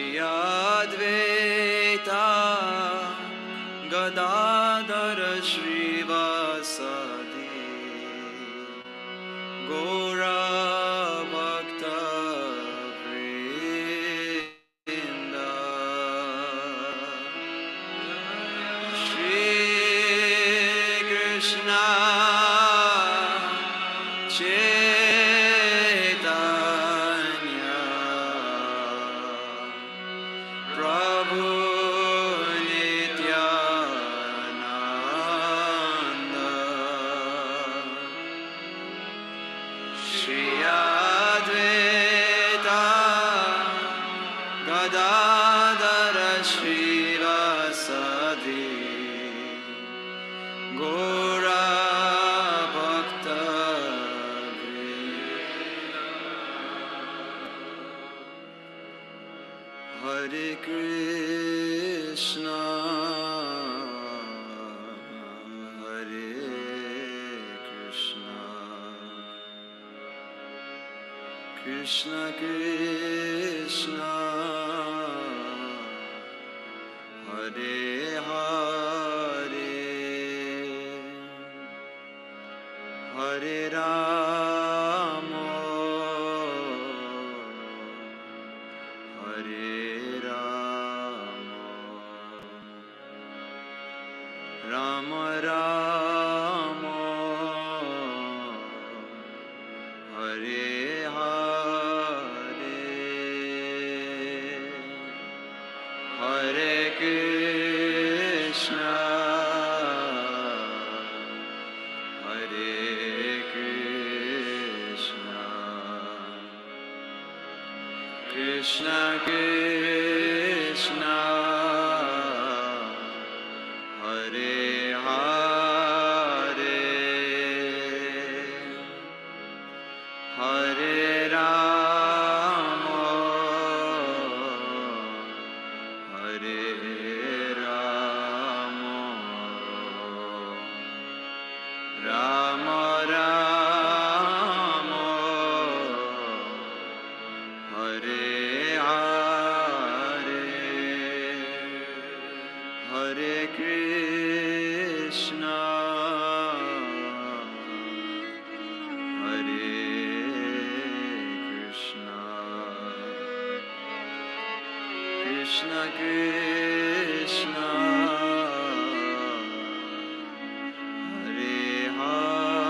Shri Advaita Gadadhara Shrivasadi Gora Bhakta Vrinda Shri Krishna Chaitanya Prabhu Nityananda Shri Advaita Gadadhara Shrivasadi Gora Bhakta Hare Krishna Hare Krishna Krishna Krishna Hare Hare Hare Rama Hare Rama Rama Rama Hare Hare Hare Krishna Hare Krishna Krishna Krishna Hare Hare Hare Rama Hare Rama Rama Rama Hare Hare Hare Krishna Hare Krishna Krishna Krishna Hare Hare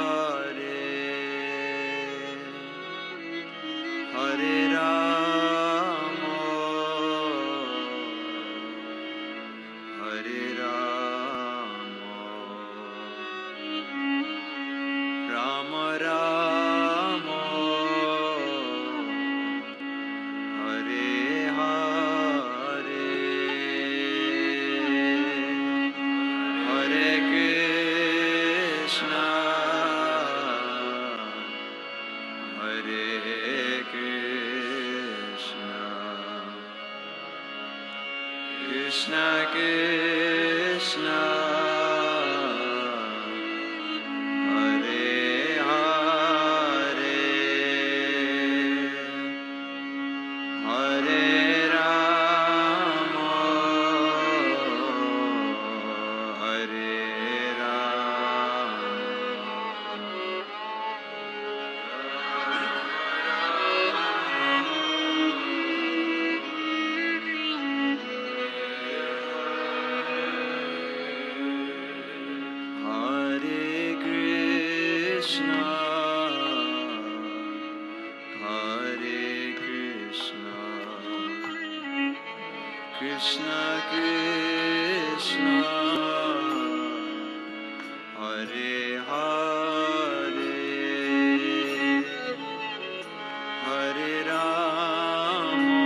Hare Rama Hare Rama Rama Rama Hare Hare Hare Krishna Hare Krishna Krishna Krishna Hare Hare Hare Rama Hare Hare Krishna Hare Krishna Krishna Krishna Hare Hare Hare Rama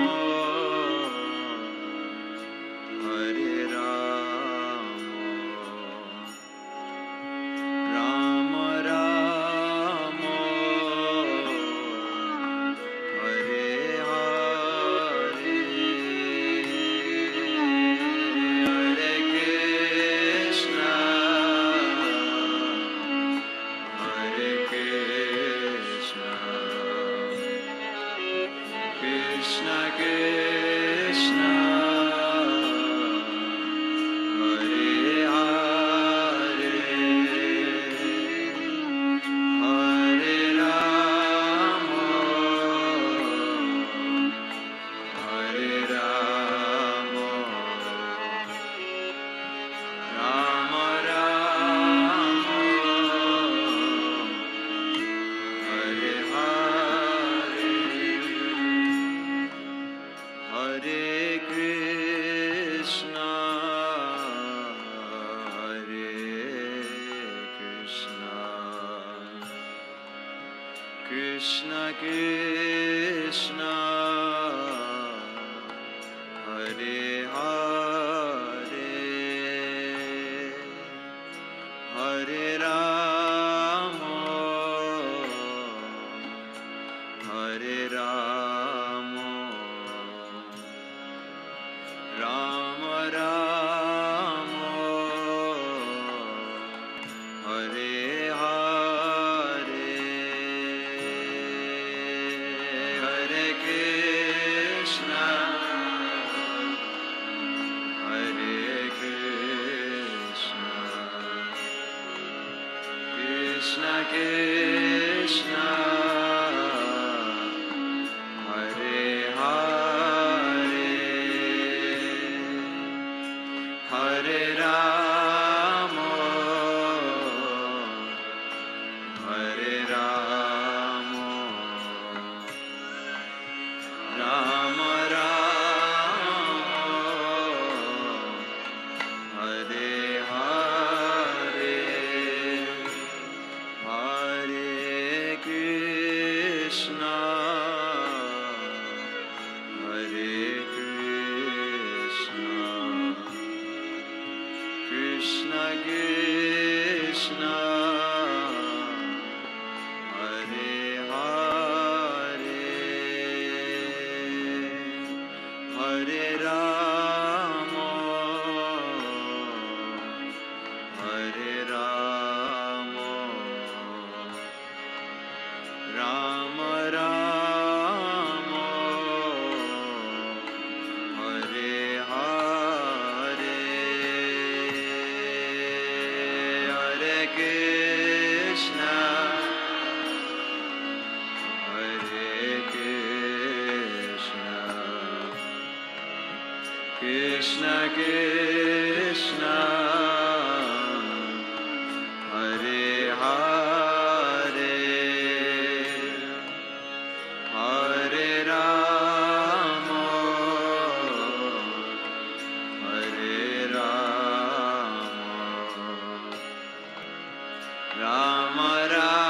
Hare Rama Rama Rama Hare Hare Hare Krishna, Hare Krishna, Krishna Krishna, Hare Hare, Hare Rama, Hare Rama, Rama Rama, Hare Hare, Hare Krishna, Hare Krishna, Krishna Krishna, Hare Hare, Hare Rama, Hare Rama, Rama Rama, Hare Hare, Hare Krishna, Hare Krishna, Krishna Krishna, Hare Hare, Hare Rama, Hare Rama, Rama Rama, Hare Hare, Hare Krishna, Hare Krishna, Krishna Krishna, Hare Hare, Hare Rama, Hare Rama, Rama Rama,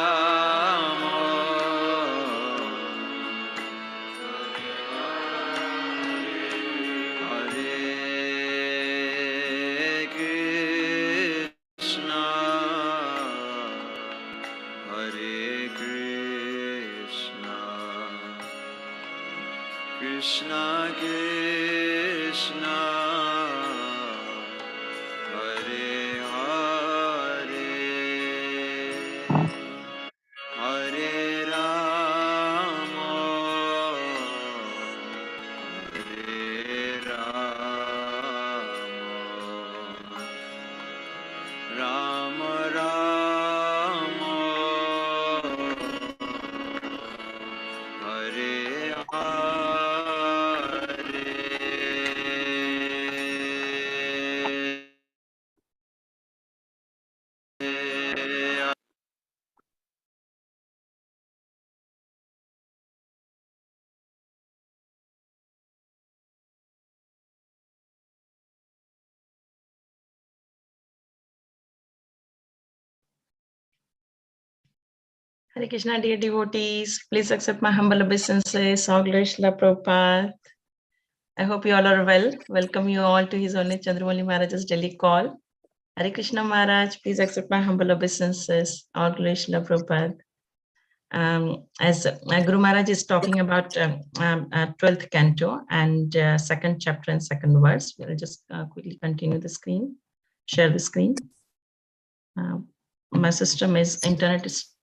Hare Krishna, Hare Krishna, Krishna Krishna, Hare Hare, Hare Rama, Hare Rama, Rama Rama, Hare Hare. Hare Krishna, dear devotees. Please accept my humble obeisances. All glory Srila Prabhupada. I hope you all are well. Welcome you all to His Holiness Candramauli Maharaj's daily call. Hare Krishna Maharaj, please accept my humble obeisances. All glory Srila Prabhupada. As Guru Maharaj is talking about 12th canto and second chapter and second verse, we'll just quickly continue the screen, share the screen. My system is, internet is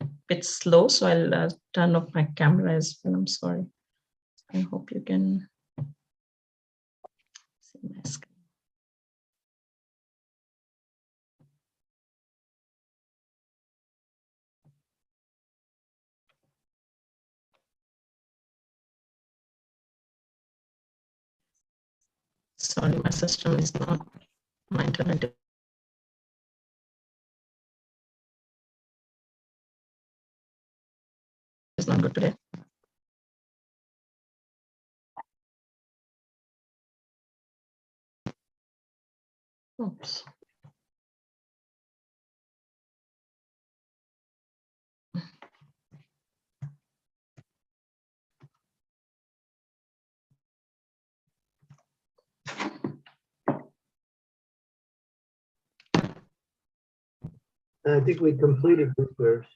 a bit slow, so I'll turn off my camera as well. I'm sorry. I hope you can see my screen. Sorry, my system is not, my internet is not good today. Oops. I think we completed this verse.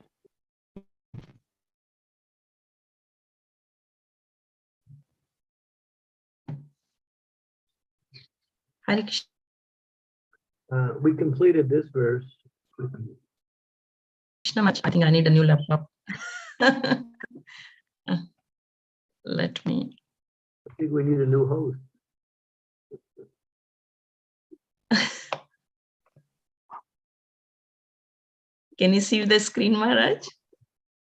Hare Krishna. We completed this verse. I think I need a new laptop. Let me. I think we need a new host. Can you see the screen, Maharaj?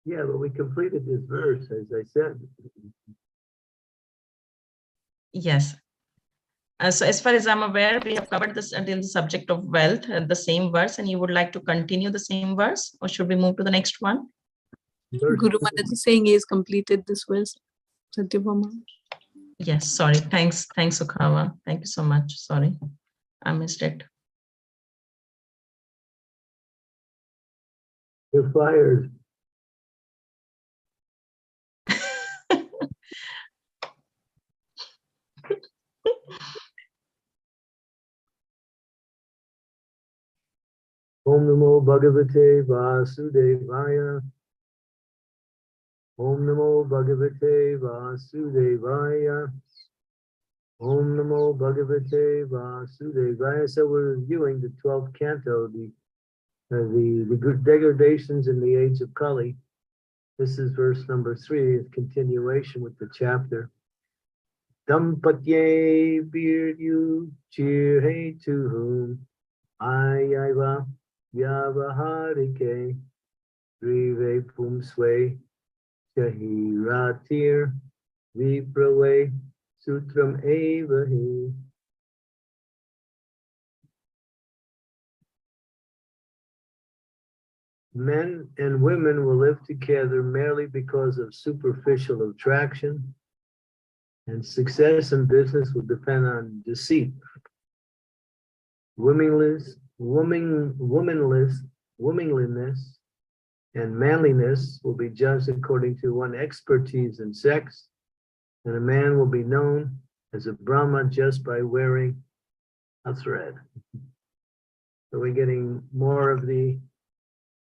Yeah, but we completed this verse, as I said. Yes. So as far as I'm aware, we have covered this until the subject of wealth and the same verse, and you would like to continue the same verse, or should we move to the next one? Guru Maharaj is saying he has completed this verse. Satyabhama. Yes, sorry. Thanks, Sukhawa. Thank you so much. Sorry, I missed it. You're fired. Om Namo Bhagavate Vasudevaya. Om Namo Bhagavate Vasudevaya. Om Namo Bhagavate Vasudevaya. So we're reviewing the 12th canto, the degradations in the age of Kali. This is verse number 3, a continuation with the chapter. Dampatye biryu chirhe to whom ayaiva yavaharike drive pumswe chahiratir viprawe sutram evahi. Men and women will live together merely because of superficial attraction, and success in business will depend on deceit. Womanliness and manliness will be judged according to one's expertise in sex, and a man will be known as a Brahma just by wearing a thread. So we're getting more of the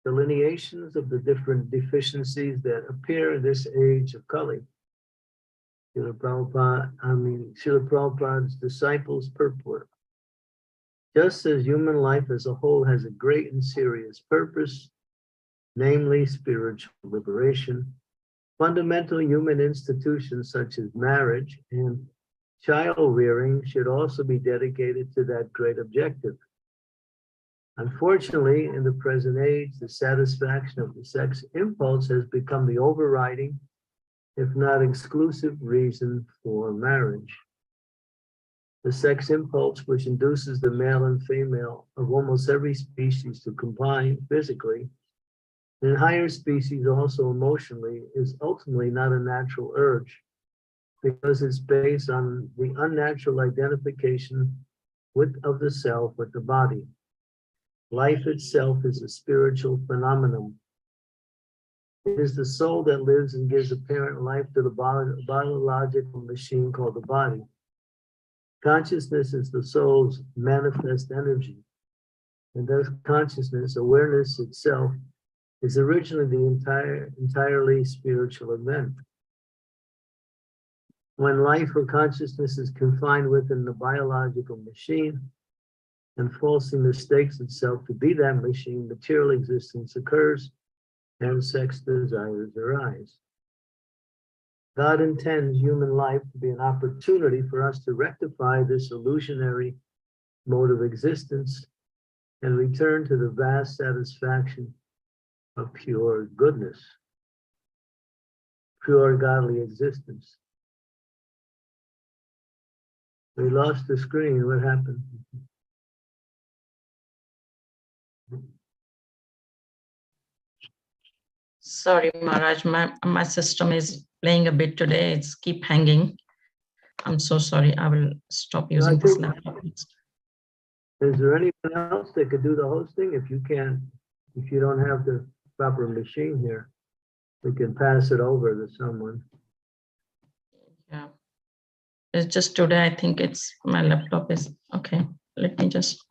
delineations of the different deficiencies that appear in this age of Kali. Srila Prabhupada's disciples purport. Just as human life as a whole has a great and serious purpose, namely spiritual liberation, fundamental human institutions such as marriage and child rearing should also be dedicated to that great objective. Unfortunately, in the present age, the satisfaction of the sex impulse has become the overriding, if not exclusive, reason for marriage. The sex impulse, which induces the male and female of almost every species to combine physically, and in higher species also emotionally, is ultimately not a natural urge, because it's based on the unnatural identification of the self with the body. Life itself is a spiritual phenomenon. It is the soul that lives and gives apparent life to the biological machine called the body. Consciousness is the soul's manifest energy, and thus consciousness, awareness itself, is originally the entirely spiritual event. When life or consciousness is confined within the biological machine and falsely mistakes itself to be that machine, material existence occurs and sex desires arise. God intends human life to be an opportunity for us to rectify this illusionary mode of existence and return to the vast satisfaction of pure goodness, pure godly existence. We lost the screen. What happened? Sorry, Maharaj, my system is playing a bit today. It's keep hanging. I'm so sorry. I will stop using this laptop. Is there anyone else that could do the hosting? If you can't, if you don't have the proper machine here, we can pass it over to someone. Yeah. It's just today, I think it's my laptop is okay. Let me just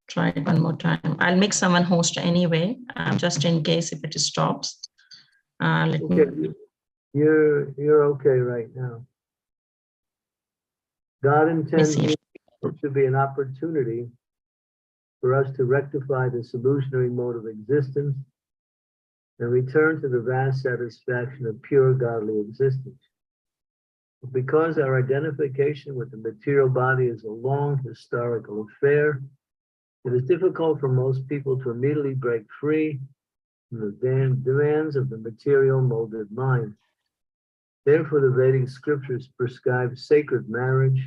try it one more time. I'll make someone host anyway, just in case if it stops. Let me. Okay, you're okay right now. God intends see. it should be an opportunity for us to rectify the illusionary mode of existence and return to the vast satisfaction of pure godly existence. Because our identification with the material body is a long historical affair, it is difficult for most people to immediately break free from the demands of the material molded mind. Therefore, the Vedic scriptures prescribe sacred marriage,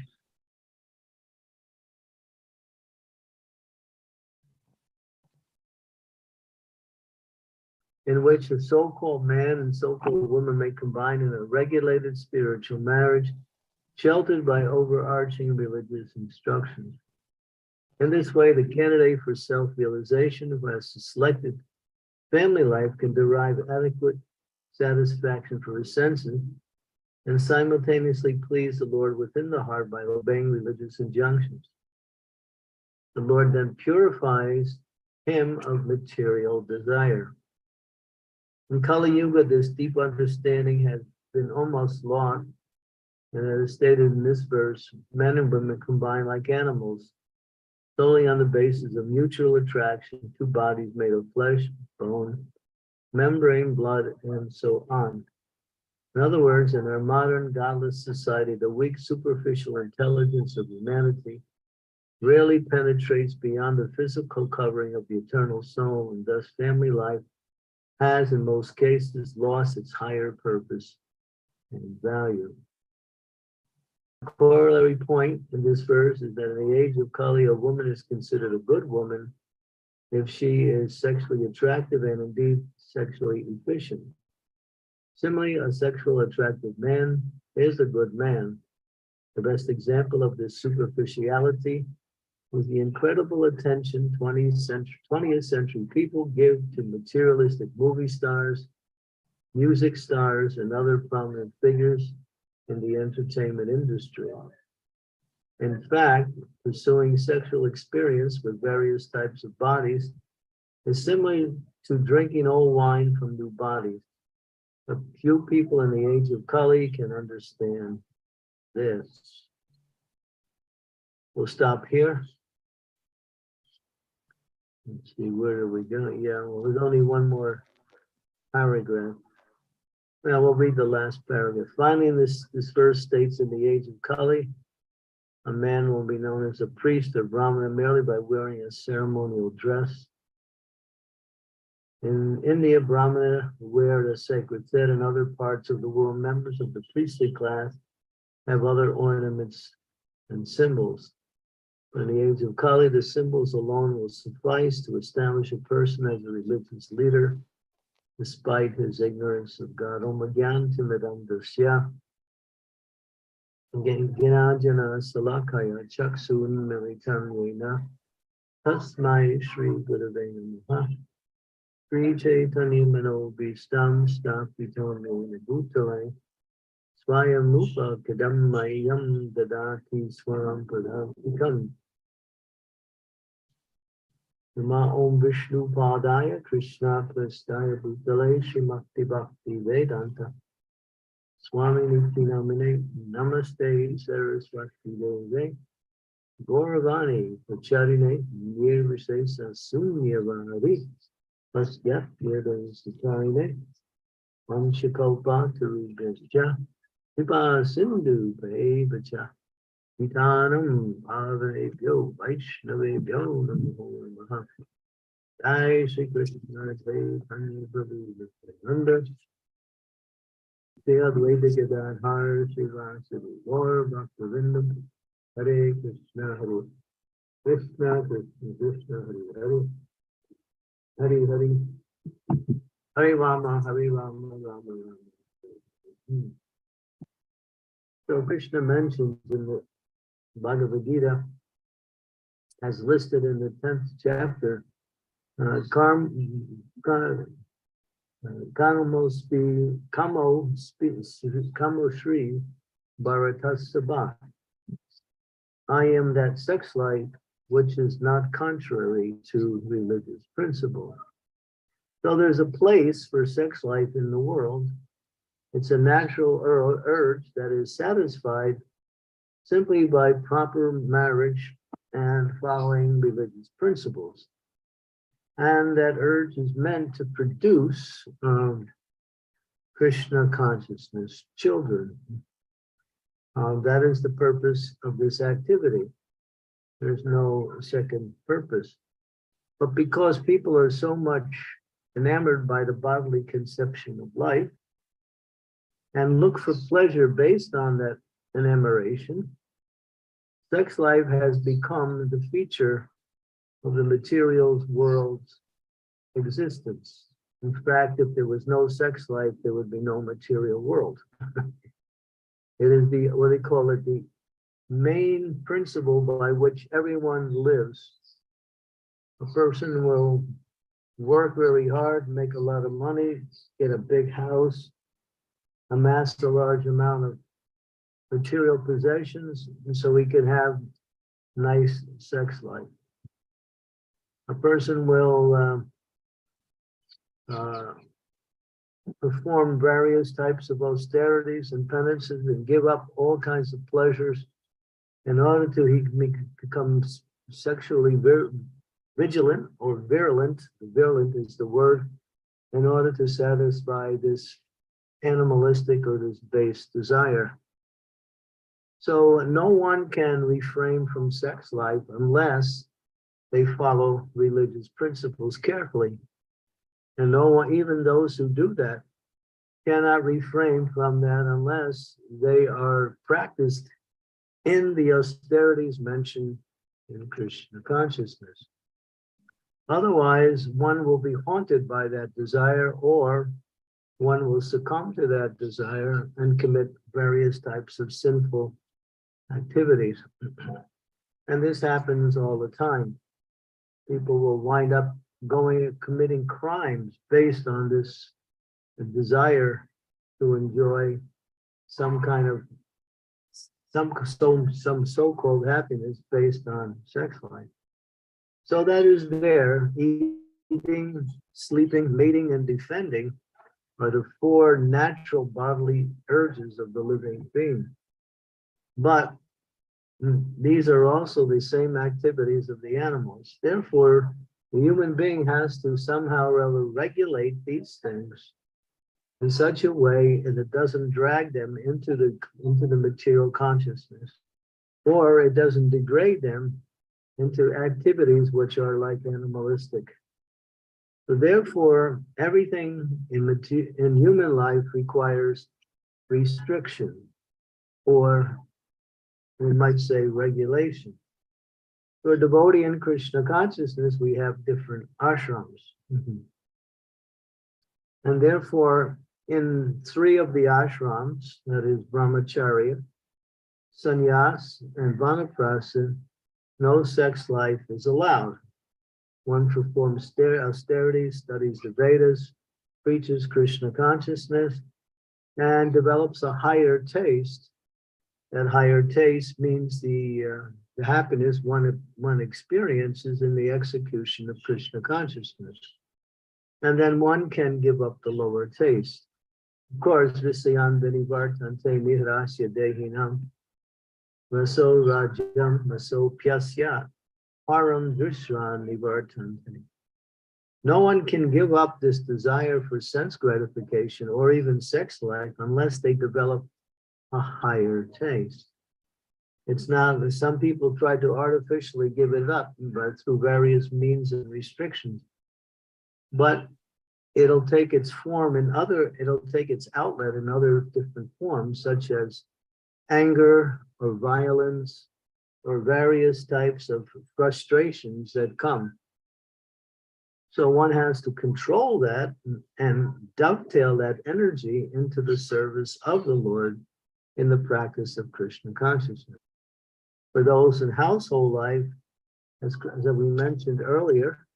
in which the so-called man and so-called woman may combine in a regulated spiritual marriage, sheltered by overarching religious instructions. In this way, the candidate for self-realization who has selected family life can derive adequate satisfaction for his senses and simultaneously please the Lord within the heart by obeying religious injunctions. The Lord then purifies him of material desire. In Kali Yuga, this deep understanding has been almost lost, and as stated in this verse, men and women combine like animals, solely on the basis of mutual attraction, two bodies made of flesh, bone, membrane, blood, and so on. In other words, in our modern godless society, the weak superficial intelligence of humanity rarely penetrates beyond the physical covering of the eternal soul, and thus family life has, in most cases, lost its higher purpose and value. A corollary point in this verse is that in the age of Kali, a woman is considered a good woman if she is sexually attractive and indeed sexually efficient. Similarly, a sexually attractive man is a good man. The best example of this superficiality was the incredible attention 20th century people give to materialistic movie stars, music stars, and other prominent figures in the entertainment industry. In fact, pursuing sexual experience with various types of bodies is similar to drinking old wine from new bodies. A few people in the age of Kali can understand this. We'll stop here. Let's see, where are we going? Yeah, well, there's only one more paragraph. Well, we'll read the last paragraph. Finally, this verse states, in the age of Kali, a man will be known as a priest or Brahmana merely by wearing a ceremonial dress. In India, Brahmana wear a sacred set, and other parts of the world, members of the priestly class have other ornaments and symbols. In the age of Kali, the symbols alone will suffice to establish a person as a religious leader, despite his ignorance of God. Om Gyan Timidam Dasya Ginajana Salakaya Chaksun Militam Yena Tasmai Shri Gurave Namaha Sri Chaitanya Mano Bistam Stapitam Bhutale Swayam Rupa Kadam Mayam Dadati Swaram Pradhatikam Nama Om Vishnu Padaya Krishna Prastaya Bhutale Shrimakti Bhakti Vedanta Swami Niti Namine Namaste Saraswati Deve Gauravani Pacharine Nirvisesa Sunyavari Pasyat Yada Sitarine Vanchakalpa Tarubhascha Vipa Sindhu Bhaja Vitanam Bhavanebhyo Vaishnavebhyo Namo Namaha Jai Shri Krishna Chaitanya Prabhu Nityananda Shri Advaita Gadadhar Srivasadi Gaur Bhaktivinoda Hare Krishna Hare Krishna Krishna Krishna Hare Hare Hare Hare Hare Rama Rama Rama. So Krishna mentions in the Bhagavad Gita as listed in the 10th chapter, Kamo Shri Bharatasabha. I am that sex life which is not contrary to religious principle. So there's a place for sex life in the world. It's a natural urge that is satisfied simply by proper marriage and following religious principles. And that urge is meant to produce Krishna consciousness children. That is the purpose of this activity. There's no second purpose. But because people are so much enamored by the bodily conception of life and look for pleasure based on that enamoration, sex life has become the feature of the material world's existence. In fact, if there was no sex life, there would be no material world. It is the, what they call it, the main principle by which everyone lives. A person will work really hard, make a lot of money, get a big house, amass a large amount of material possessions, and so he can have nice sex life. A person will perform various types of austerities and penances and give up all kinds of pleasures in order to he become sexually vigilant or virulent. Virulent is the word, in order to satisfy this animalistic or this base desire. So no one can refrain from sex life unless they follow religious principles carefully. And no one, even those who do that, cannot refrain from that unless they are practiced in the austerities mentioned in Krishna consciousness. Otherwise, one will be haunted by that desire, or one will succumb to that desire and commit various types of sinful activities. And this happens all the time. People will wind up committing crimes based on this desire to enjoy some kind of some so-called happiness based on sex life. So that is there. Eating, sleeping, mating, and defending are the four natural bodily urges of the living being. But these are also the same activities of the animals. Therefore, the human being has to somehow or other regulate these things in such a way that it doesn't drag them into the material consciousness, or it doesn't degrade them into activities which are like animalistic. So therefore, everything in human life requires restriction, or we might say regulation. For a devotee in Krishna consciousness, we have different ashrams. And therefore, in three of the ashrams, that is Brahmacharya, Sannyas, and Vanaprastha, no sex life is allowed. One performs austerities, studies the Vedas, preaches Krishna consciousness, and develops a higher taste. That higher taste means the happiness one experiences in the execution of Krishna consciousness. And then one can give up the lower taste. Of course, Visayam Vinivartante Nihrasya Dehinam Maso Rajam Maso Pyasya Param Dushran Nivartante. No one can give up this desire for sense gratification or even sex life unless they develop a higher taste. It's not, some people try to artificially give it up, but through various means and restrictions. But it'll take its form it'll take its outlet in other different forms, such as anger or violence or various types of frustrations that come. So one has to control that and dovetail that energy into the service of the Lord in the practice of Krishna consciousness. For those in household life, as we mentioned earlier,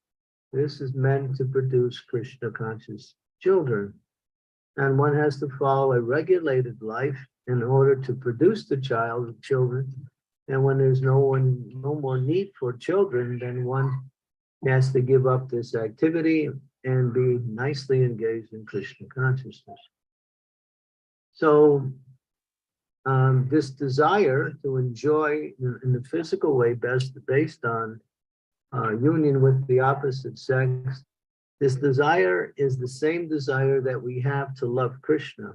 this is meant to produce Krishna conscious children. And one has to follow a regulated life in order to produce the children. And when there's no more need for children, then one has to give up this activity and be nicely engaged in Krishna consciousness. So this desire to enjoy in the physical way based on union with the opposite sex, this desire is the same desire that we have to love Krishna.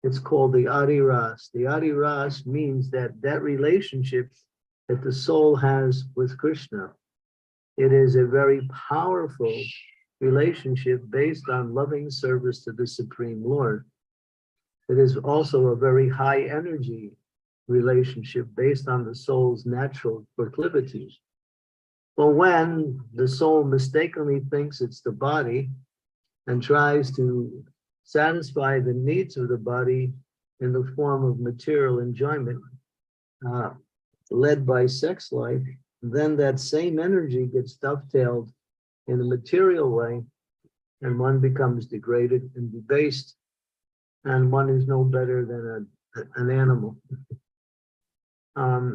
It's called the Adi Ras. The Adi Ras means that relationship that the soul has with Krishna. It is a very powerful relationship based on loving service to the Supreme Lord. It is also a very high energy relationship based on the soul's natural proclivities. But when the soul mistakenly thinks it's the body and tries to satisfy the needs of the body in the form of material enjoyment, led by sex life, then that same energy gets dovetailed in a material way, and one becomes degraded and debased, and one is no better than an animal.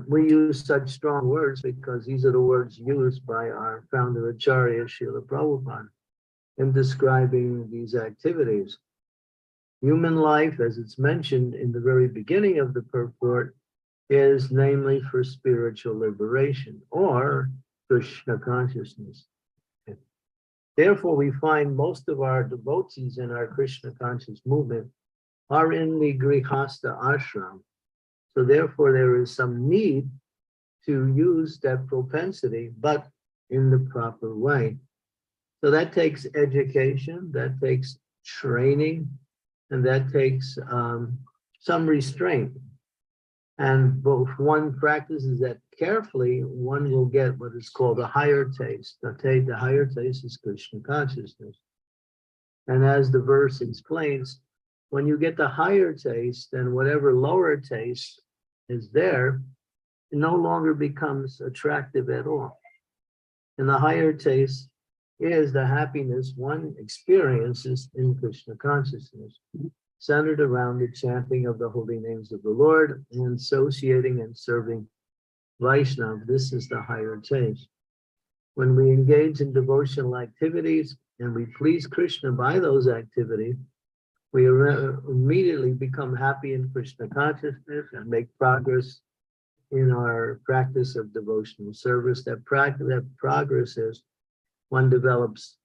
We use such strong words because these are the words used by our founder Acharya Srila Prabhupada in describing these activities. Human life, as it's mentioned in the very beginning of the purport, is namely for spiritual liberation or Krishna consciousness. Therefore, we find most of our devotees in our Krishna conscious movement are in the Grihastha ashram. So therefore, there is some need to use that propensity, but in the proper way. So that takes education, that takes training, and that takes some restraint. And both one practices that carefully, one will get what is called a higher taste. The higher taste is Krishna consciousness. And as the verse explains, when you get the higher taste, then whatever lower taste is there, it no longer becomes attractive at all. And the higher taste is the happiness one experiences in Krishna consciousness, centered around the chanting of the holy names of the Lord and associating and serving Vaishnava. This is the higher taste. When we engage in devotional activities and we please Krishna by those activities, we immediately become happy in Krishna consciousness and make progress in our practice of devotional service. That progress is one develops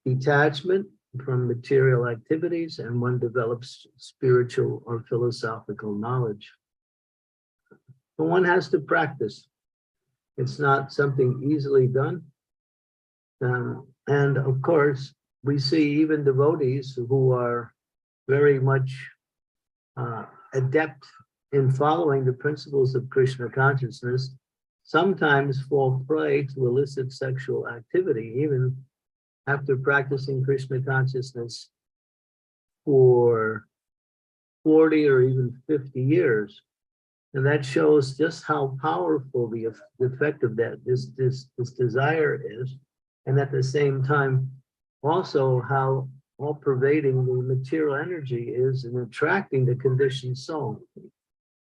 detachment from material activities and one develops spiritual or philosophical knowledge. But one has to practice. It's not something easily done. And of course, we see even devotees who are very much adept in following the principles of Krishna consciousness, sometimes fall prey to illicit sexual activity, even after practicing Krishna consciousness for 40 or even 50 years. And that shows just how powerful the effect of that this desire is, and at the same time, also how all-pervading the material energy is in attracting the conditioned soul.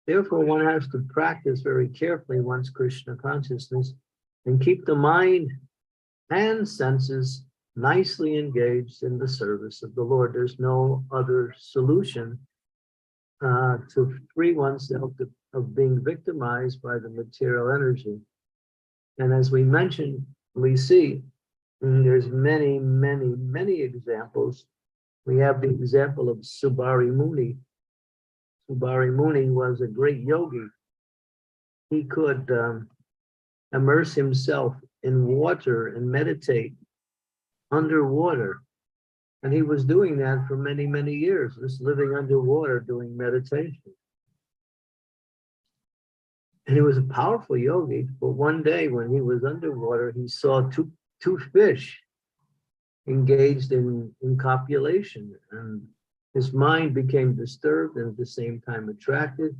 Therefore, one has to practice very carefully one's Krishna consciousness and keep the mind and senses nicely engaged in the service of the Lord. There's no other solution to free oneself of being victimized by the material energy. And as we mentioned, we see there's many, many, many examples. We have the example of Subari Muni. Subari Muni was a great yogi. He could immerse himself in water and meditate underwater. And he was doing that for many, many years, just living underwater doing meditation. And he was a powerful yogi, but one day when he was underwater, he saw two fish engaged in copulation, and his mind became disturbed and at the same time attracted.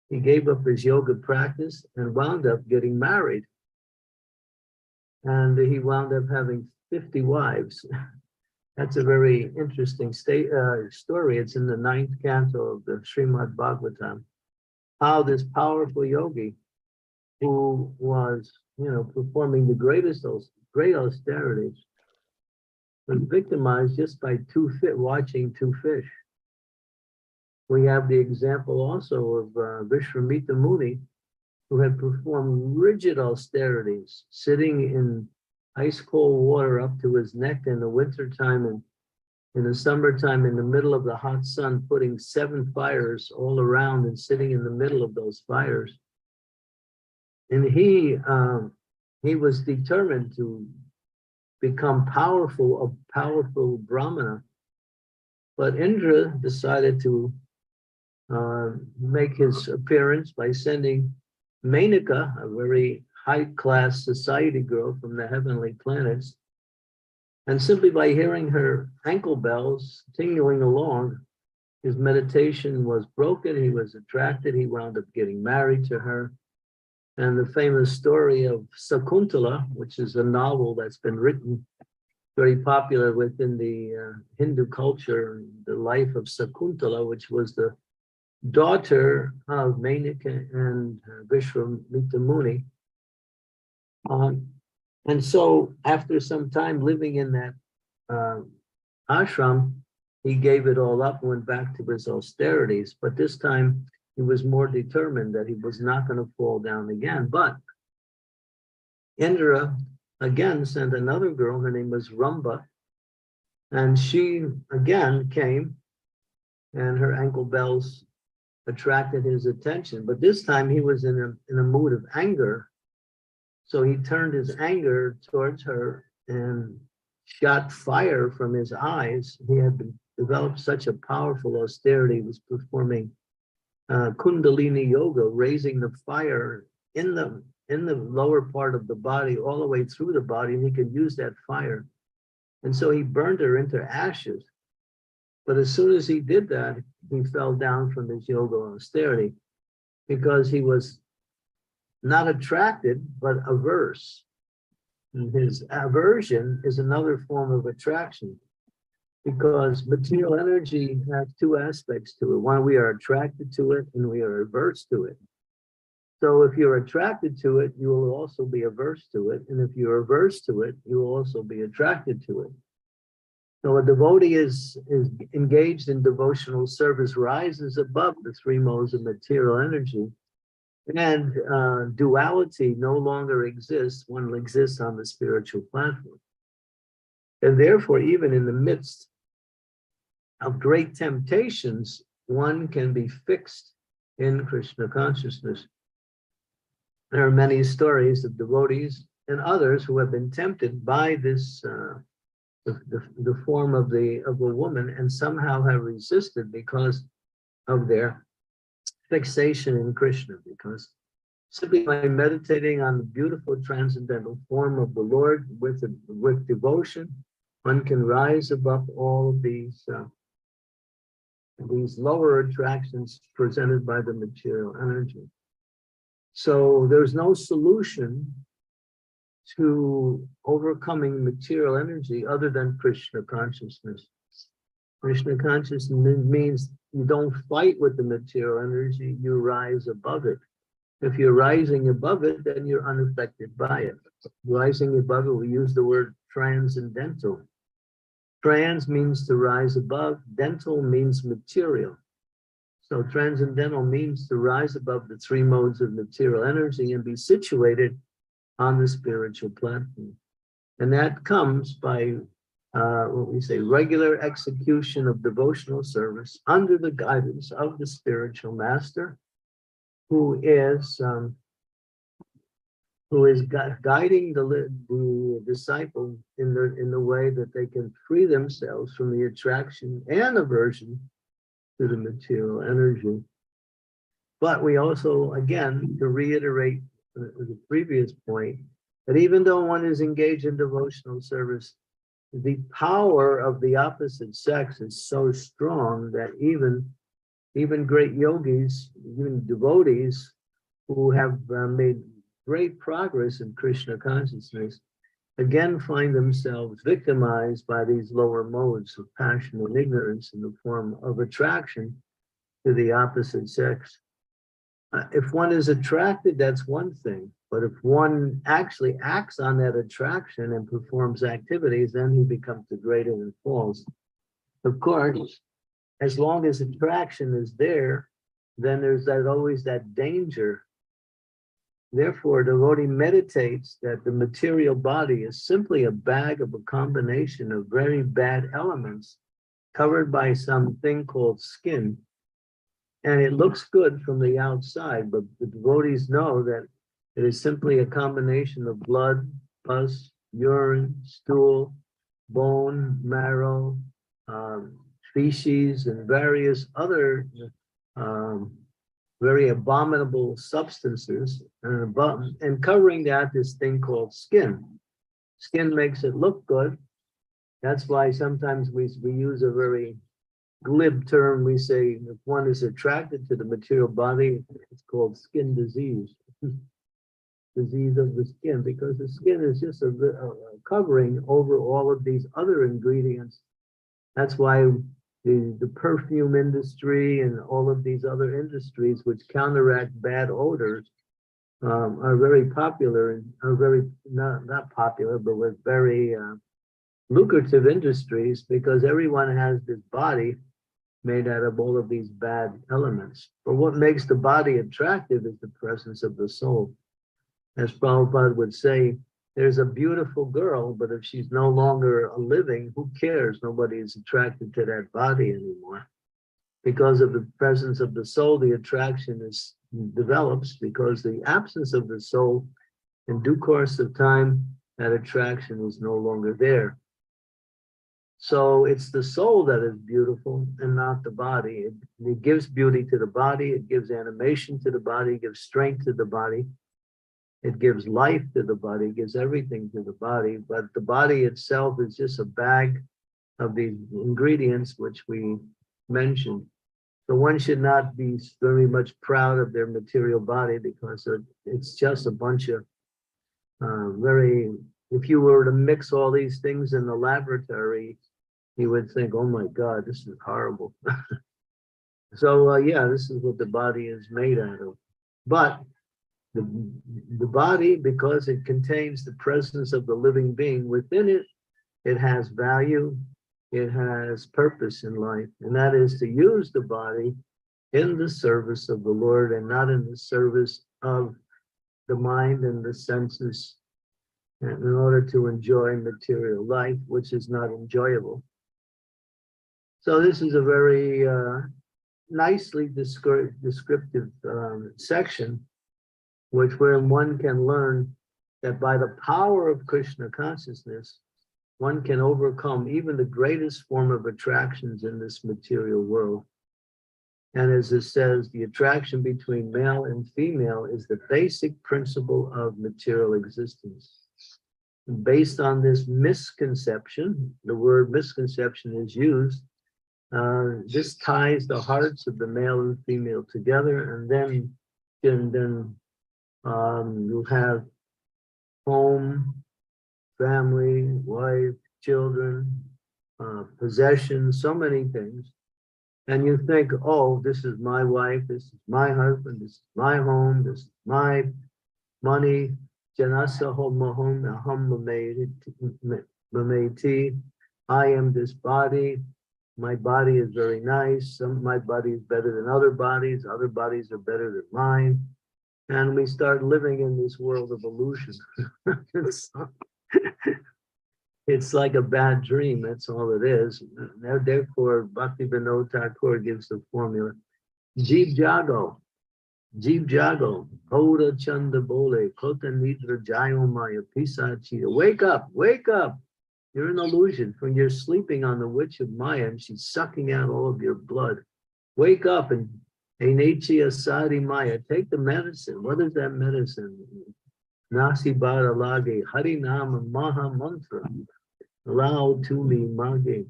He gave up his yoga practice and wound up getting married. and he wound up having 50 wives. That's a very interesting story. It's in the 9th canto of the Srimad Bhagavatam. How this powerful yogi, who was, performing the great austerities, was victimized just by watching two fish. We have the example also of Vishwamitra Muni, who had performed rigid austerities, sitting in ice cold water up to his neck in the wintertime, and in the summertime in the middle of the hot sun, putting 7 fires all around and sitting in the middle of those fires. And he was determined to become a powerful Brahmana. But Indra decided to make his appearance by sending Menaka, a very high-class society girl from the heavenly planets, and simply by hearing her ankle bells tingling along, his meditation was broken. He was attracted. He wound up getting married to her. And the famous story of Sakuntala, which is a novel that's been written, very popular within the Hindu culture, the life of Sakuntala, which was the daughter of Menaka and Vishwamitra Muni. And so after some time living in that ashram, he gave it all up and went back to his austerities. But this time he was more determined that he was not going to fall down again. But Indra again sent another girl, her name was Ramba, and she again came, and her ankle bells attracted his attention. But this time he was in a mood of anger. So he turned his anger towards her and shot fire from his eyes. He had developed such a powerful austerity. He was performing Kundalini yoga, raising the fire in the lower part of the body, all the way through the body, and he could use that fire. And so he burned her into ashes. But as soon as he did that, he fell down from his yoga austerity, because he was not attracted, but averse. And his aversion is another form of attraction, because material energy has 2 aspects to it. One, we are attracted to it, and we are averse to it. So if you're attracted to it, you will also be averse to it. And if you're averse to it, you will also be attracted to it. So a devotee is engaged in devotional service, rises above the 3 modes of material energy, and duality no longer exists. One exists on the spiritual platform. And therefore, even in the midst of great temptations, one can be fixed in Krishna consciousness. There are many stories of devotees and others who have been tempted by this the form of a woman, and somehow have resisted because of their fixation in Krishna, because simply by meditating on the beautiful transcendental form of the Lord with devotion, one can rise above all of these lower attractions presented by the material energy. So there's no solution to overcoming material energy other than Krishna consciousness. Krishna consciousness means you don't fight with the material energy, you rise above it. If you're rising above it, then you're unaffected by it. Rising above it, we use the word transcendental. Trans means to rise above, dental means material. So transcendental means to rise above the 3 modes of material energy and be situated on the spiritual platform. And that comes by what we say, regular execution of devotional service under the guidance of the spiritual master, who is guiding the disciple in the way that they can free themselves from the attraction and aversion to the material energy. But we also, again, to reiterate the previous point, that even though one is engaged in devotional service, the power of the opposite sex is so strong that even great yogis, even devotees who have made great progress in Krishna consciousness, again find themselves victimized by these lower modes of passion and ignorance in the form of attraction to the opposite sex. If one is attracted, that's one thing. But if one actually acts on that attraction and performs activities, then he becomes degraded and falls. Of course, as long as attraction is there, then there's always that danger. Therefore, devotee meditates that the material body is simply a bag of a combination of very bad elements covered by something called skin. And it looks good from the outside, but the devotees know that it is simply a combination of blood, pus, urine, stool, bone, marrow, feces, and various other very abominable substances, and covering that this thing called skin. Skin makes it look good. That's why sometimes we use a very glib term. We say if one is attracted to the material body, it's called skin disease. Disease of the skin, because the skin is just a covering over all of these other ingredients. That's why the perfume industry and all of these other industries which counteract bad odors are very popular and are very not popular, but with very lucrative industries, because everyone has this body made out of all of these bad elements. But what makes the body attractive is the presence of the soul. As Prabhupada would say, there's a beautiful girl, but if she's no longer living, who cares? Nobody is attracted to that body anymore. Because of the presence of the soul, the attraction develops. Because the absence of the soul, in due course of time, that attraction is no longer there. So it's the soul that is beautiful and not the body. It gives beauty to the body, it gives animation to the body, it gives strength to the body. It gives life to the body, it gives everything to the body, but the body itself is just a bag of these ingredients which we mentioned. So one should not be very much proud of their material body, because it's just a bunch of if you were to mix all these things in the laboratory, you would think, oh my God, this is horrible. So yeah, this is what the body is made out of. But the body, because it contains the presence of the living being within it, it has value, it has purpose in life, and that is to use the body in the service of the Lord and not in the service of the mind and the senses, in order to enjoy material life, which is not enjoyable. So this is a very nicely descriptive section, where one can learn that by the power of Krishna consciousness, one can overcome even the greatest form of attractions in this material world. And as it says, the attraction between male and female is the basic principle of material existence. And based on this misconception, the word misconception is used, this ties the hearts of the male and female together, and then you'll have home, family, wife, children, possessions, so many things. And you think, oh, this is my wife, this is my husband, this is my home, this is my money. Janasa home I am this body. My body is very nice. My body is better than other bodies are better than mine. And we start living in this world of illusion. It's like a bad dream, that's all it is. Therefore, Bhaktivinoda Thakur gives the formula. Jeev Jago, Hoda Chanda Bole, Kota Nidra Jayo Maya, Pisa Chita. Wake up. You're an illusion. When you're sleeping on the witch of Maya and she's sucking out all of your blood. Wake up and Enechia Sadi Maya, take the medicine. What is that medicine? Nasi Bara Lage, Harinama Maha Mantra. Allow to me Mage.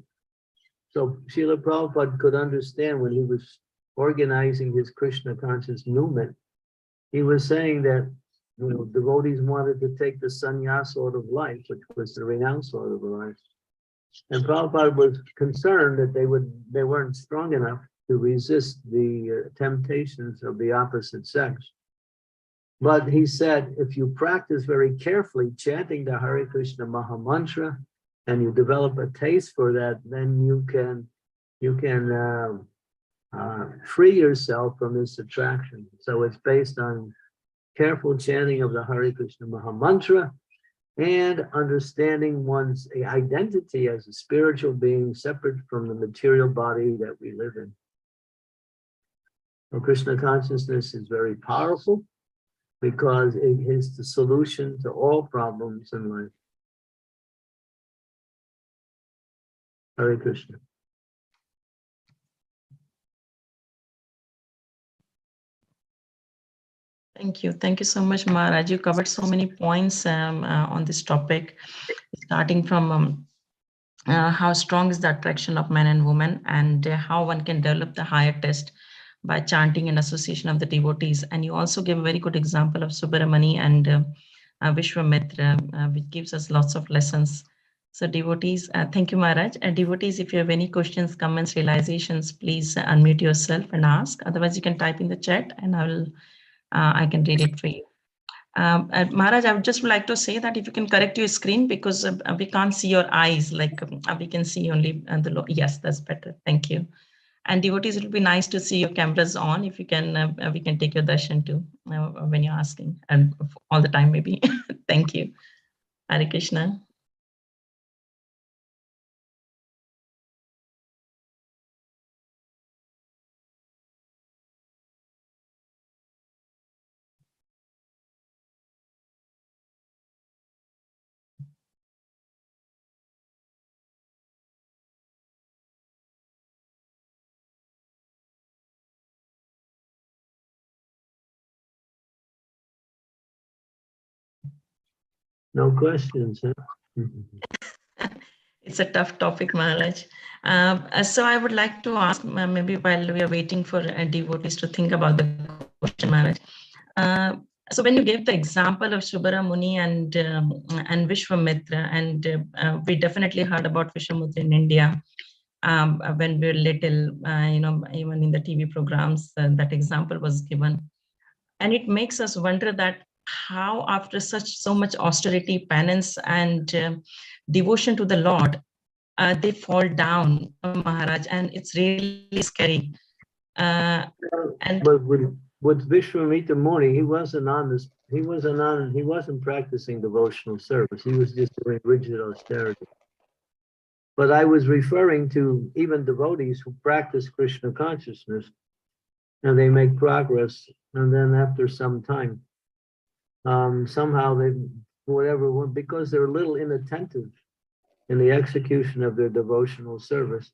So Srila Prabhupada could understand when he was organizing his Krishna conscious movement. He was saying that devotees wanted to take the sannyas sort of life, which was the renounced sort of life. And Prabhupada was concerned that they weren't strong enough to resist the temptations of the opposite sex. But he said, if you practice very carefully chanting the Hare Krishna Maha Mantra, and you develop a taste for that, then you can free yourself from this attraction. So it's based on careful chanting of the Hare Krishna Maha Mantra and understanding one's identity as a spiritual being separate from the material body that we live in. So Krishna consciousness is very powerful because it is the solution to all problems in life. Hare Krishna. Thank you. Thank you so much, Maharaj. You covered so many points on this topic, starting from how strong is the attraction of men and women, and how one can develop the higher taste by chanting in association of the devotees. And you also gave a very good example of Subramani and Vishwamitra, which gives us lots of lessons. So devotees, thank you, Maharaj. And devotees, if you have any questions, comments, realizations, please unmute yourself and ask. Otherwise, you can type in the chat and I can read it for you. Maharaj, I would just like to say that if you can correct your screen, because we can't see your eyes, like we can see only the yes, that's better. Thank you. And devotees, it will be nice to see your cameras on. If you can, we can take your darshan too when you're asking, and all the time maybe. Thank you. Hare Krishna. No questions, huh? It's a tough topic, Maharaj. So I would like to ask, maybe while we are waiting for devotees to think about the question, Maharaj. So when you gave the example of Subara Muni and Vishwamitra, and we definitely heard about Vishwamitra in India when we were little, even in the TV programs, that example was given. And it makes us wonder that how after so much austerity, penance, and devotion to the Lord, they fall down, Maharaj, and it's really scary. But with Vishwamitra Muni, he wasn't practicing devotional service. He was just doing rigid austerity. But I was referring to even devotees who practice Krishna consciousness, and they make progress, and then after some time, somehow because they're a little inattentive in the execution of their devotional service,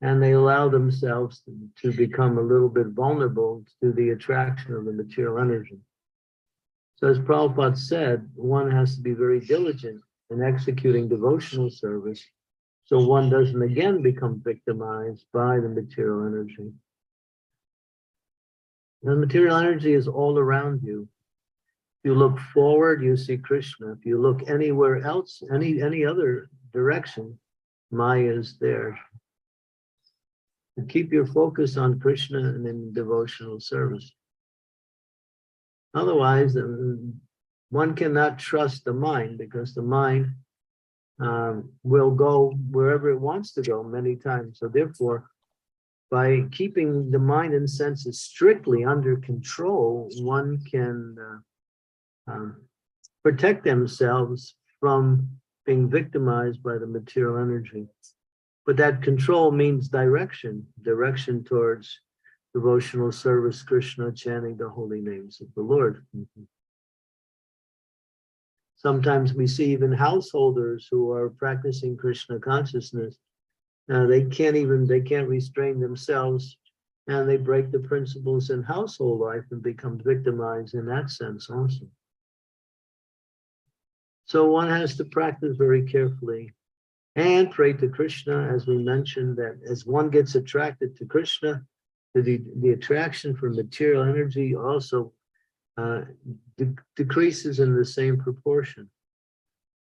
and they allow themselves to become a little bit vulnerable to the attraction of the material energy. So as Prabhupada said, one has to be very diligent in executing devotional service so one doesn't again become victimized by the material energy. The material energy is all around you. If you look forward, you see Krishna. If you look anywhere else, any other direction, Maya is there. And keep your focus on Krishna and in devotional service. Otherwise, one cannot trust the mind, because the mind will go wherever it wants to go many times. So therefore, by keeping the mind and senses strictly under control, one can protect themselves from being victimized by the material energy. But that control means direction towards devotional service, Krishna, chanting the holy names of the Lord. Sometimes we see even householders who are practicing Krishna consciousness. They can't restrain themselves, and they break the principles in household life and become victimized in that sense also. So one has to practice very carefully and pray to Krishna, as we mentioned, that as one gets attracted to Krishna, the attraction for material energy also decreases in the same proportion.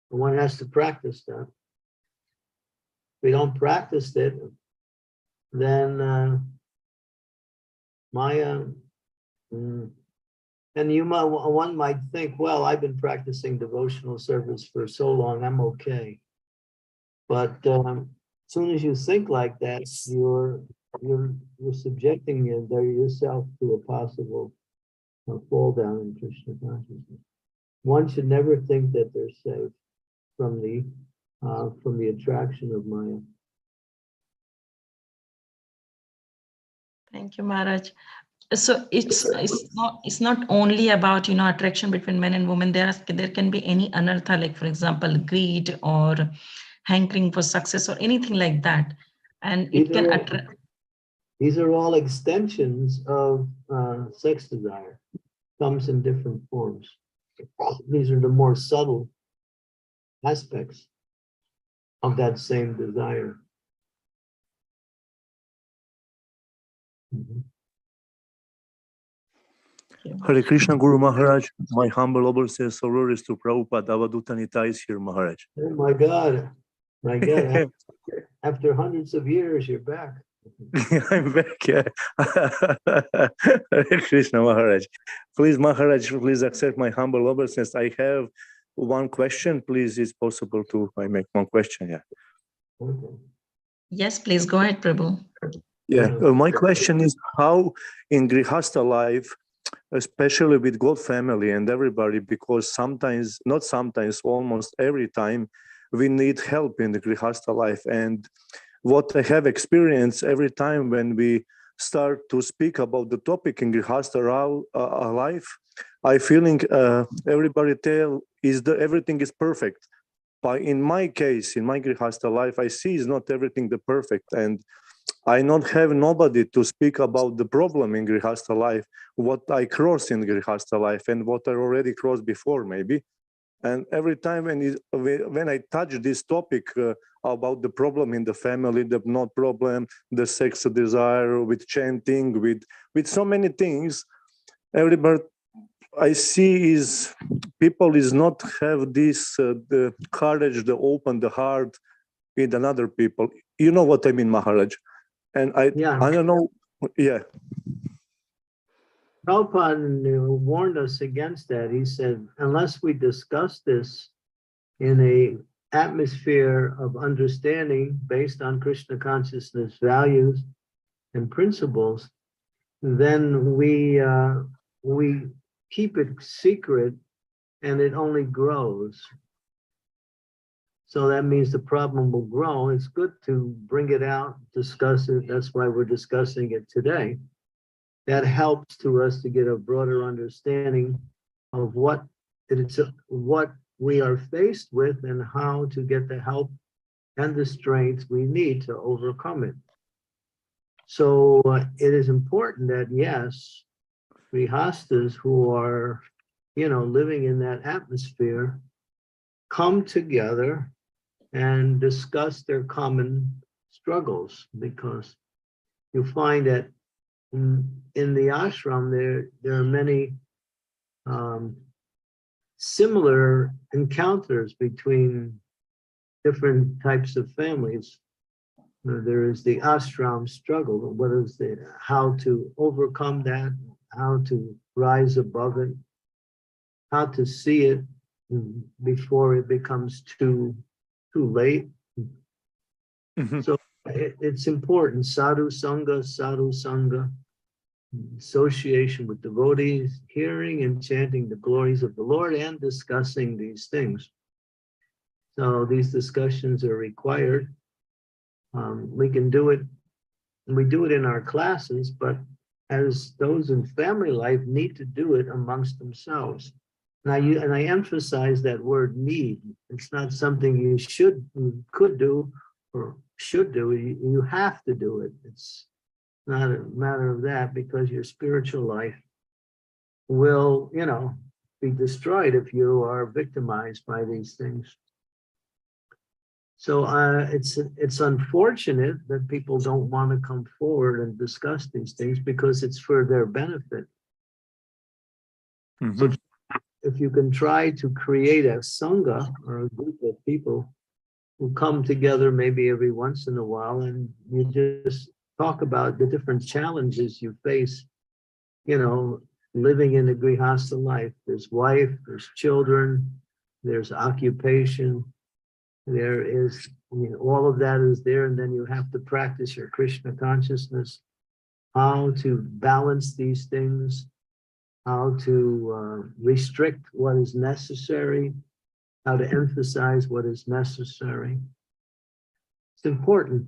One has to practice that. If we don't practice it, then Maya, and one might think, well, I've been practicing devotional service for so long, I'm okay. But as soon as you think like that, you're subjecting yourself to a possible fall down in Krishna consciousness. One should never think that they're safe from the attraction of Maya. Thank you, Maharaj. So it's not only about attraction between men and women. There can be any anartha, like for example greed or hankering for success or anything like that, and it can attract. These are all extensions of sex desire. Comes in different forms. These are the more subtle aspects of that same desire. Hare Krishna, Guru Maharaj. My humble obeisances to Prabhupada. Avaduta Nitya is here, Maharaj. Oh my God. My God. After hundreds of years, you're back. I'm back. Yeah. Hare Krishna, Maharaj. Please, Maharaj, please accept my humble obeisance. I have one question. Please, it's possible to make one question. Yeah. Okay. Yes, please go ahead, Prabhu. Yeah. My question is how in Grihastha life, especially with God family and everybody, because sometimes, not sometimes, almost every time, we need help in the Grihastha life. And what I have experienced every time when we start to speak about the topic in Grihastha life, I feeling everybody tell everything is perfect. But in my case, in my Grihastha life, I see is not everything the perfect, and I not have nobody to speak about the problem in Grihastha life, what I cross in Grihastha life, and what I already crossed before, maybe. And every time when I touch this topic about the problem in the family, the not problem, the sex desire, with chanting, with so many things, everybody I see is people is not have this the courage to open the heart with another people. You know what I mean, Maharaj? And I don't know, yeah. Prabhupada warned us against that. He said, unless we discuss this in a atmosphere of understanding based on Krishna consciousness values and principles, then we keep it secret and it only grows. So that means the problem will grow. It's good to bring it out, discuss it. That's why we're discussing it today. That helps to us to get a broader understanding of what we are faced with and how to get the help and the strength we need to overcome it. So it is important that, yes, Grihasthas who are, living in that atmosphere come together and discuss their common struggles, because you find that in the ashram there are many similar encounters between different types of families. There is the ashram struggle. How to overcome that, how to rise above it, how to see it before it becomes too late. Mm-hmm. So it's important. Sadhu Sangha, association with devotees, hearing and chanting the glories of the Lord and discussing these things. So these discussions are required. We can do it, and we do it in our classes, but as those in family life need to do it amongst themselves. And I emphasize that word need. It's not something you could do or should do. You have to do it. It's not a matter of that, because your spiritual life will, be destroyed if you are victimized by these things. So it's unfortunate that people don't want to come forward and discuss these things, because it's for their benefit. So Mhm. if you can try to create a sangha or a group of people who come together maybe every once in a while and you just talk about the different challenges you face, you know, living in a grihastha life. There's wife, there's children, there's occupation, there is, I mean, all of that is there, and then you have to practice your Krishna consciousness, how to balance these things, how to restrict what is necessary, how to emphasize what is necessary. It's important.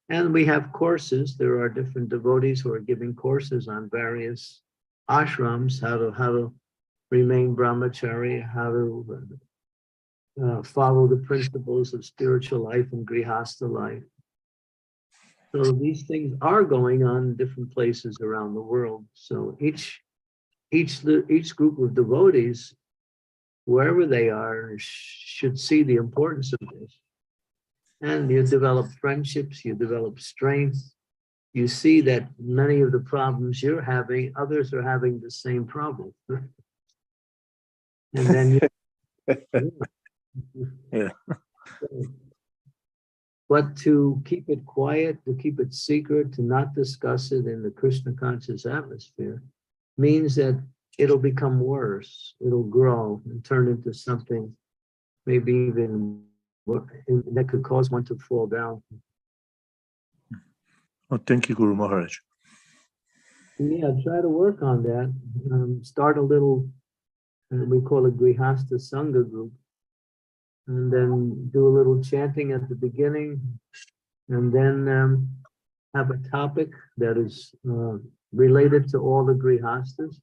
And we have courses. There are different devotees who are giving courses on various ashrams, how to remain brahmachari, how to follow the principles of spiritual life and grihastha life. So these things are going on in different places around the world. So each group of devotees, wherever they are, should see the importance of this. And you develop friendships, you develop strength. You see that many of the problems you're having, others are having the same problem. And then Yeah. But to keep it quiet, to keep it secret, to not discuss it in the Krishna conscious atmosphere means that it'll become worse. It'll grow and turn into something maybe even that could cause one to fall down. Oh, thank you, Guru Maharaj. Yeah, try to work on that. Start a little, we call it Grihastha Sangha group, and then do a little chanting at the beginning, and then have a topic that is related to all the Grihasthas,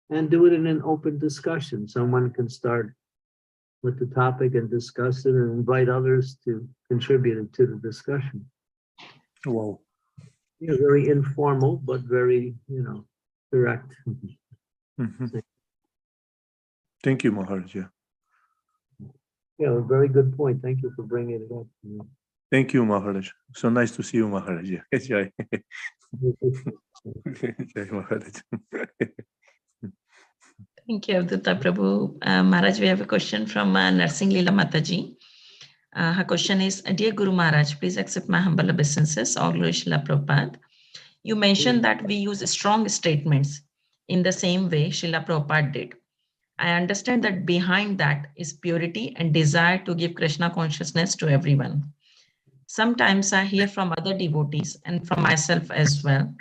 and do it in an open discussion. Someone can start with the topic and discuss it and invite others to contribute to the discussion. Wow. Yeah, very informal, but very, direct. Mhm. Thank you, Maharaj. Yeah. Yeah, a very good point. Thank you for bringing it up. Thank you, Maharaj. So nice to see you, Maharaj. Yeah. Jai. Jai Maharaj. Thank you, Avdutta Prabhu. Maharaj, we have a question from Narsing Leela Mataji. Her question is, Dear Guru Maharaj, please accept my humble obeisances. All glory Srila Prabhupada. You mentioned that we use strong statements in the same way Srila Prabhupada did. I understand that behind that is purity and desire to give Krishna consciousness to everyone. Sometimes I hear from other devotees and from myself as well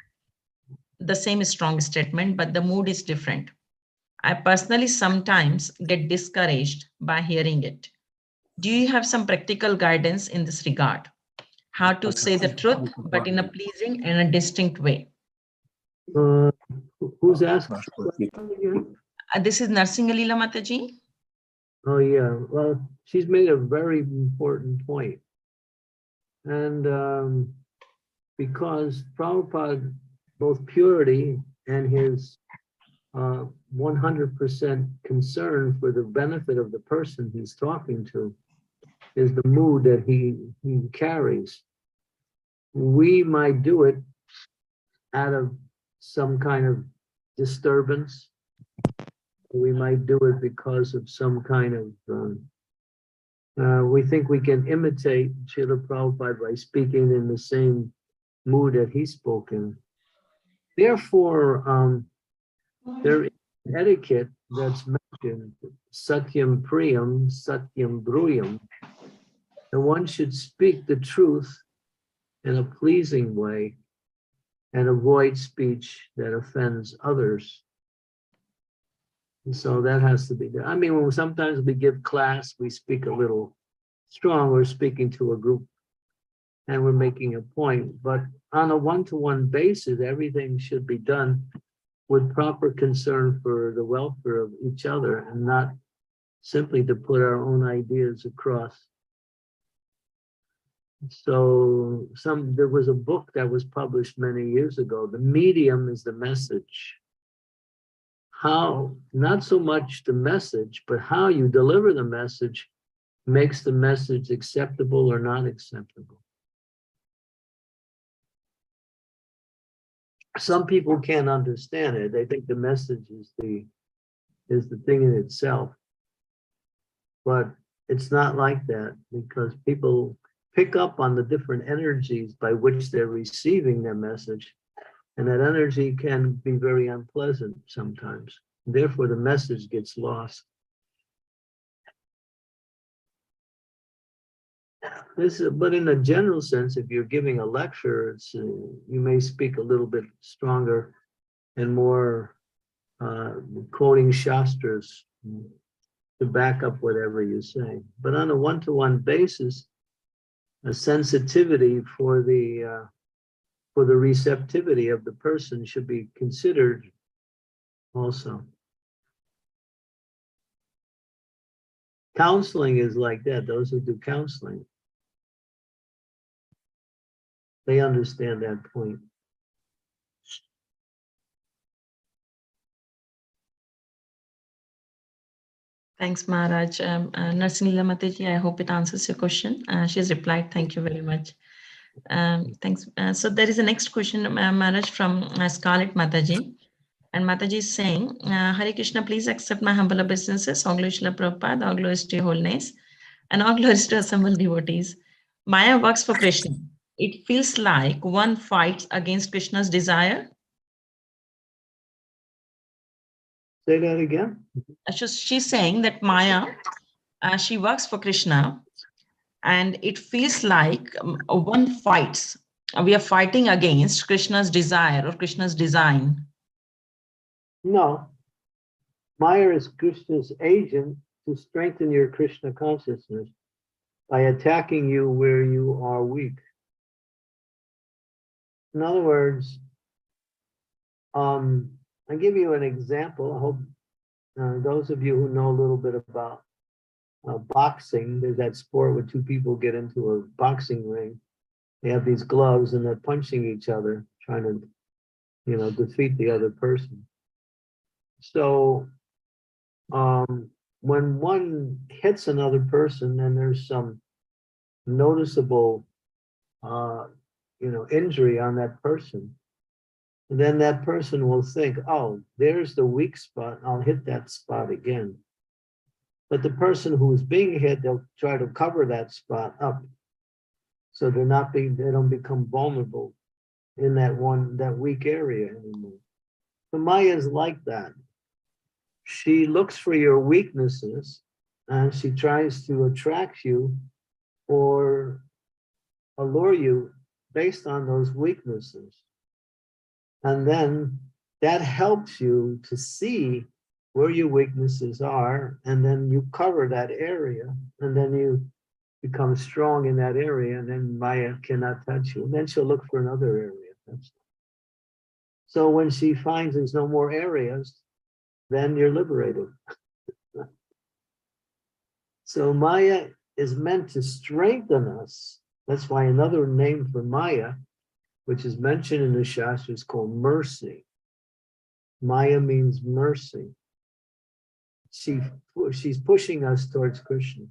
the same strong statement, but the mood is different. I personally sometimes get discouraged by hearing it. Do you have some practical guidance in this regard? How to say the truth, but in a pleasing and a distinct way? Who's asked the question again? This is Narsingalila Mataji. Oh, yeah. Well, she's made a very important point. And because Prabhupada, both purity and his 100% concern for the benefit of the person he's talking to is the mood that he carries. We might do it out of some kind of disturbance. We might do it because of some kind of, we think we can imitate Srila Prabhupada by speaking in the same mood that he spoke in. Therefore, there is etiquette that's mentioned, Satyam Priyam, Satyam Bruyam, and one should speak the truth in a pleasing way and avoid speech that offends others. And so that has to be there. I mean, when sometimes we give class, we speak a little strong. We're speaking to a group and we're making a point, but on a one-to-one basis, everything should be done with proper concern for the welfare of each other and not simply to put our own ideas across. So there was a book that was published many years ago, The Medium is the Message. How, not so much the message, but how you deliver the message makes the message acceptable or not acceptable. Some people can't understand it. They think the message is the is the thing in itself. But it's not like that, because people pick up on the different energies by which they're receiving their message. And that energy can be very unpleasant sometimes. Therefore, the message gets lost. But in a general sense, if you're giving a lecture, it's, you may speak a little bit stronger and more quoting Shastras to back up whatever you say. But on a one-to-one basis, a sensitivity for the receptivity of the person should be considered also. Counseling is like that. Those who do counseling, they understand that point. Thanks, Maharaj. Narsinila Mataji, I hope it answers your question. She's replied, thank you very much. Thanks. So there is a next question, Maharaj, from Scarlett Mataji. And Mataji is saying, Hare Krishna, please accept my humble obeisances. All glories to Prabhupada, all glories to your holiness, and all glories to assembled devotees. Maya works for Krishna. It feels like one fights against Krishna's desire. Say that again. So she's saying that Maya, she works for Krishna, and it feels like one fights. We are fighting against Krishna's desire or Krishna's design. No. Maya is Krishna's agent to strengthen your Krishna consciousness by attacking you where you are weak. In other words, I'll give you an example. I hope those of you who know a little bit about boxing, there's that sport where two people get into a boxing ring. They have these gloves and they're punching each other, trying to, defeat the other person. So when one hits another person and there's some noticeable, injury on that person, then that person will think, oh, there's the weak spot, I'll hit that spot again. But the person who's being hit, they'll try to cover that spot up. So they don't become vulnerable in that weak area anymore. So Maya is like that. She looks for your weaknesses and she tries to attract you or allure you based on those weaknesses. And then that helps you to see where your weaknesses are, and then you cover that area, and then you become strong in that area, and then Maya cannot touch you. And then she'll look for another area. So when she finds there's no more areas, then you're liberated. So Maya is meant to strengthen us. That's why another name for Maya, which is mentioned in the Shastra, is called mercy. Maya means mercy. She's pushing us towards Krishna.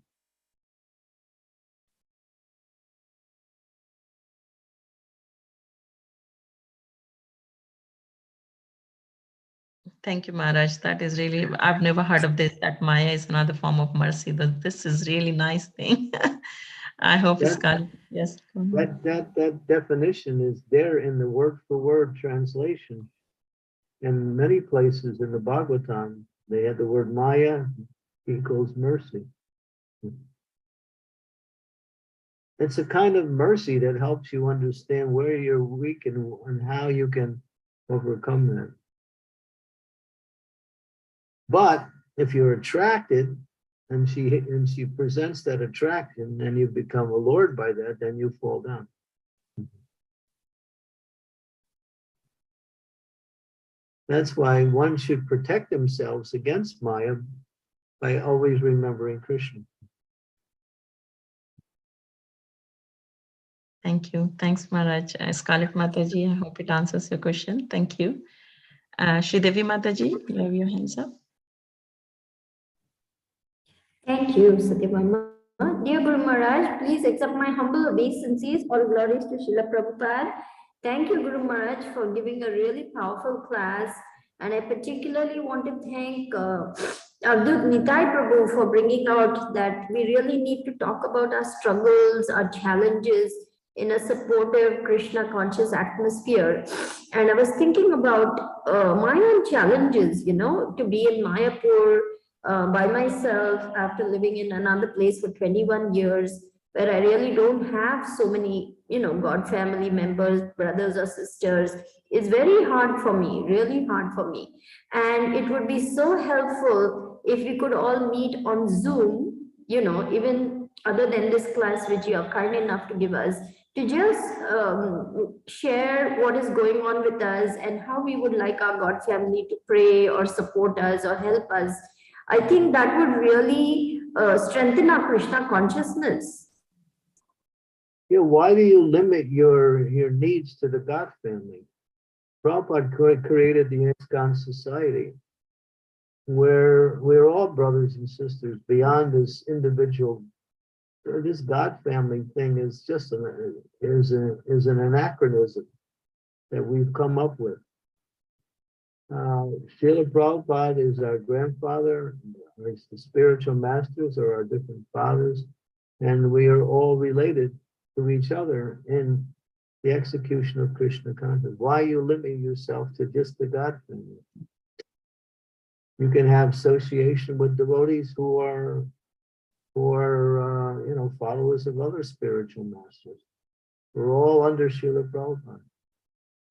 Thank you, Maharaj. That is really, I've never heard of this, that Maya is another form of mercy. This is really nice thing. I hope it's got, yes. That definition is there in the word-for-word translation. In many places in the Bhagavatam, they have the word Maya equals mercy. It's a kind of mercy that helps you understand where you're weak and how you can overcome that. But if you're attracted and she presents that attraction and you become allured by that, then you fall down. That's why one should protect themselves against Maya by always remembering Krishna. Thank you. Thanks, Maharaj. Scarlett Mataji, I hope it answers your question. Thank you. Sridevi Mataji, you have your hands up. Thank you, Satyabhama. Dear Guru Maharaj, please accept my humble obeisances. All glories to Srila Prabhupada. Thank you, Guru Maharaj, for giving a really powerful class. And I particularly want to thank Adut Nitai Prabhu for bringing out that we really need to talk about our struggles, our challenges in a supportive Krishna conscious atmosphere. And I was thinking about my own challenges, to be in Mayapur by myself after living in another place for 21 years, where I really don't have so many, God family members, brothers or sisters. It's very hard for me, really hard for me. And it would be so helpful if we could all meet on Zoom, even other than this class, which you are kind enough to give us, to just share what is going on with us and how we would like our God family to pray or support us or help us. I think that would really strengthen our Krishna consciousness. Yeah, why do you limit your needs to the God family? Prabhupada created the ISKCON society, where we're all brothers and sisters beyond this individual. This God family thing is just an anachronism that we've come up with. Srila Prabhupada is our grandfather, the spiritual masters are our different fathers, and we are all related to each other in the execution of Krishna consciousness. Why are you limiting yourself to just the God family? You can have association with devotees who are followers of other spiritual masters. We're all under Srila Prabhupada.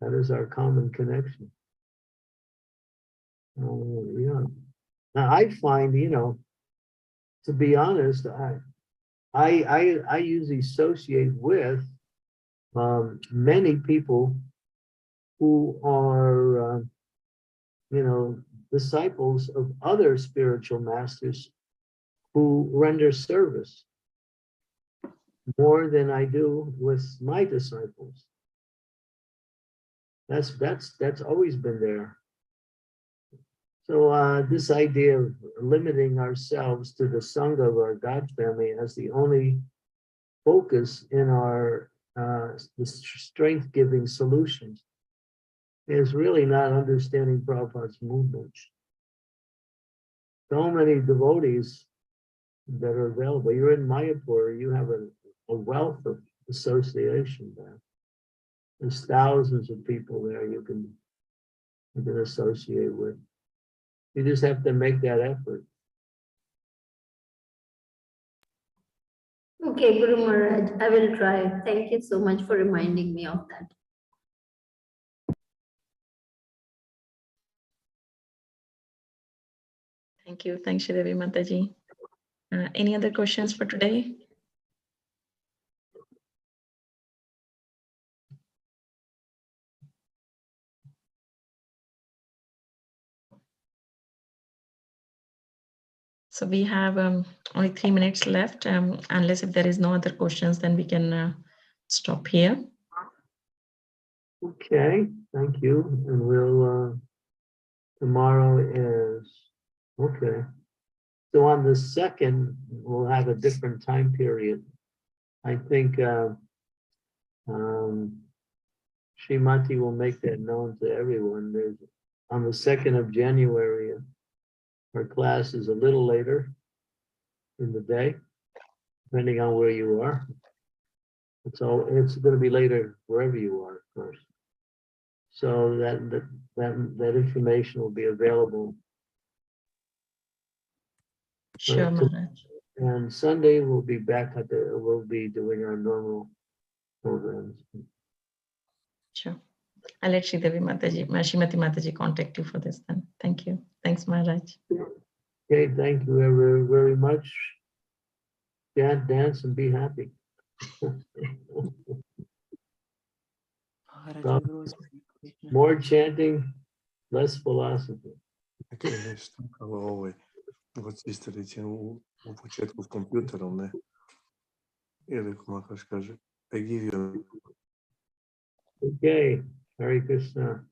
That is our common connection. Yeah. Now I find, to be honest, I usually associate with many people who are, disciples of other spiritual masters who render service more than I do with my disciples. That's always been there. So this idea of limiting ourselves to the Sangha of our God family as the only focus in our strength-giving solutions is really not understanding Prabhupada's movement. So many devotees that are available. You're in Mayapur, you have a wealth of association there. There's thousands of people there you can associate with. You just have to make that effort. Okay, Guru Maharaj, I will try. Thank you so much for reminding me of that. Thank you. Thanks, Shridevi Mataji. Any other questions for today? So we have only 3 minutes left. Unless if there is no other questions, then we can stop here. Okay, thank you. And we'll, tomorrow is, okay. So on the 2nd, we'll have a different time period. I think Srimati will make that known to everyone. There's on the 2nd of January, our class is a little later in the day, depending on where you are. It's going to be later wherever you are, of course. So that information will be available. Sure, Maharaj. And Sunday we'll be back we'll be doing our normal programs. Sure. I'll let Shridevi Mataji, Shrimati Mataji contact you for this then. Thank you. Thanks, Maharaj. Okay, thank you very, very much. Chant, dance, and be happy. More chanting, less philosophy. От історії у початку з комп'ютером, не? Ірик Макаш каже, I give you. Okay, Hare Krishna.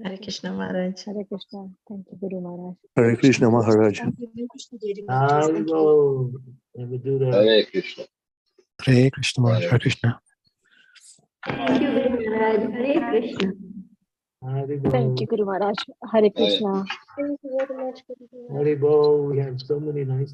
Hare Krishna, Maharaj. Hare Krishna. Thank you, Guru Maharaj. Hare Krishna Maharaj. We go. And we do the Hare Krishna. Hare Krishna Maharaj. Hare Krishna. Thank you, Guru Maharaj. Hare Krishna. Thank you, Guru Maharaj. Hare Krishna. Hari Bol, we have so many nice